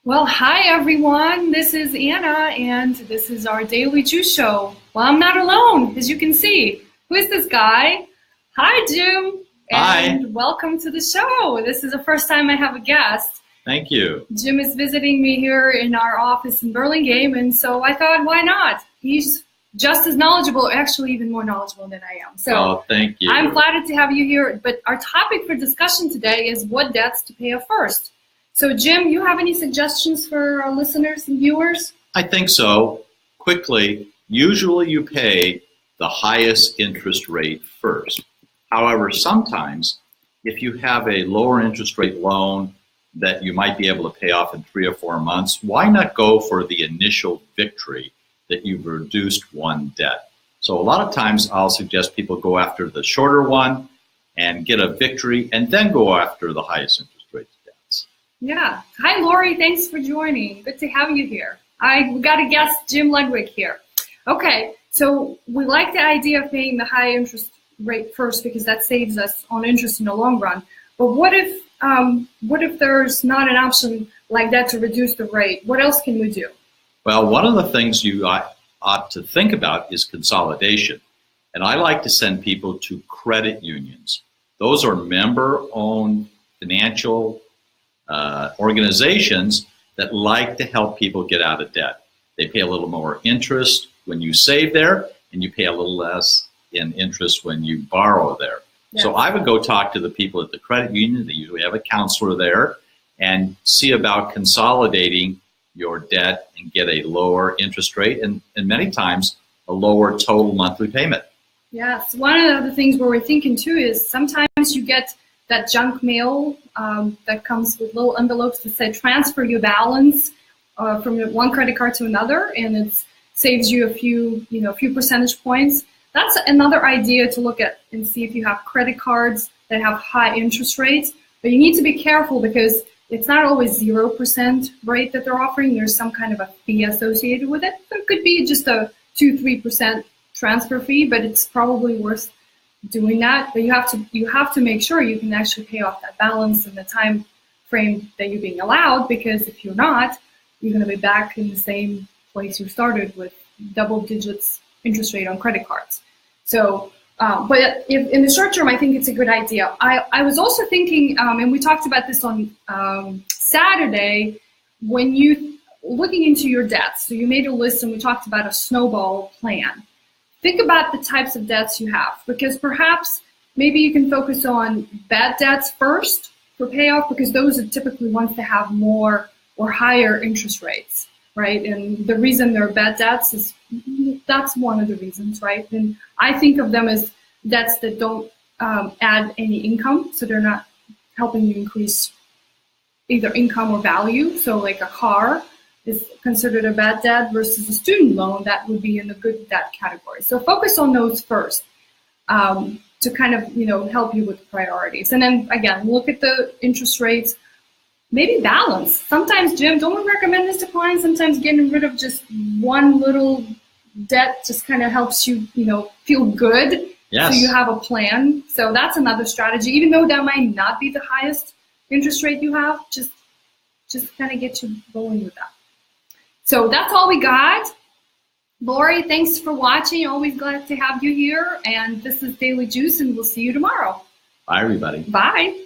Well, hi everyone. This is Anna, and this is our Daily Juice show. Well, I'm not alone, as you can see. Who is this guy? Hi, Jim. Hi. And welcome to the show. This is the first time I have a guest. Thank you. Jim is visiting me here in our office in Burlingame, and so I thought, why not? He's just as knowledgeable, actually even more knowledgeable than I am. So thank you. I'm flattered to have you here. But our topic for discussion today is what debts to pay off first. So, Jim, you have any suggestions for our listeners and viewers? I think so. Quickly, usually you pay the highest interest rate first. However, sometimes if you have a lower interest rate loan that you might be able to pay off in 3 or 4 months, why not go for the initial victory that you've reduced one debt? So a lot of times I'll suggest people go after the shorter one and get a victory and then go after the highest interest rate debts. Yeah. Hi, Lori. Thanks for joining. Good to have you here. We got a guest, Jim Ludwig, here. Okay. So we like the idea of paying the high interest rate first because that saves us on interest in the long run. But what if there's not an option like that to reduce the rate? What else can we do? Well, one of the things you ought to think about is consolidation. And I like to send people to credit unions. Those are member-owned financial organizations that like to help people get out of debt. They pay a little more interest when you save there, and you pay a little less in interest when you borrow there. Yes. So I would go talk to the people at the credit union. They usually have a counselor there, and see about consolidating your debt and get a lower interest rate and many times a lower total monthly payment. Yes, one of the things where we're thinking too is sometimes you get that junk mail that comes with little envelopes that say transfer your balance from one credit card to another, and it saves you a few percentage points. That's another idea to look at and see if you have credit cards that have high interest rates. But you need to be careful because it's not always 0% rate that they're offering. There's some kind of a fee associated with it. So it could be just a 2-3% transfer fee, but it's probably worth doing that. But you have to make sure you can actually pay off that balance in the time frame that you're being allowed, because if you're not, you're going to be back in the same place you started with double digits interest rate on credit cards. So, but if, in the short term, I think it's a good idea. I was also thinking, and we talked about this on Saturday, when you looking into your debts. So you made a list, and we talked about a snowball plan. Think about the types of debts you have, because perhaps maybe you can focus on bad debts first for payoff, because those are typically ones that have more or higher interest rates, right? And the reason they're bad debts is that's one of the reasons, right? And I think of them as debts that don't add any income, so they're not helping you increase either income or value. So like a car is considered a bad debt versus a student loan that would be in the good debt category. So focus on those first to kind of help you with priorities. And then again, look at the interest rates. Maybe balance. Sometimes, Jim, don't we recommend this to clients? Sometimes getting rid of just one little debt just kind of helps you, feel good. Yes. So you have a plan. So that's another strategy. Even though that might not be the highest interest rate you have, just kind of get you going with that. So that's all we got. Lori, thanks for watching. Always glad to have you here. And this is Daily Juice, and we'll see you tomorrow. Bye, everybody. Bye.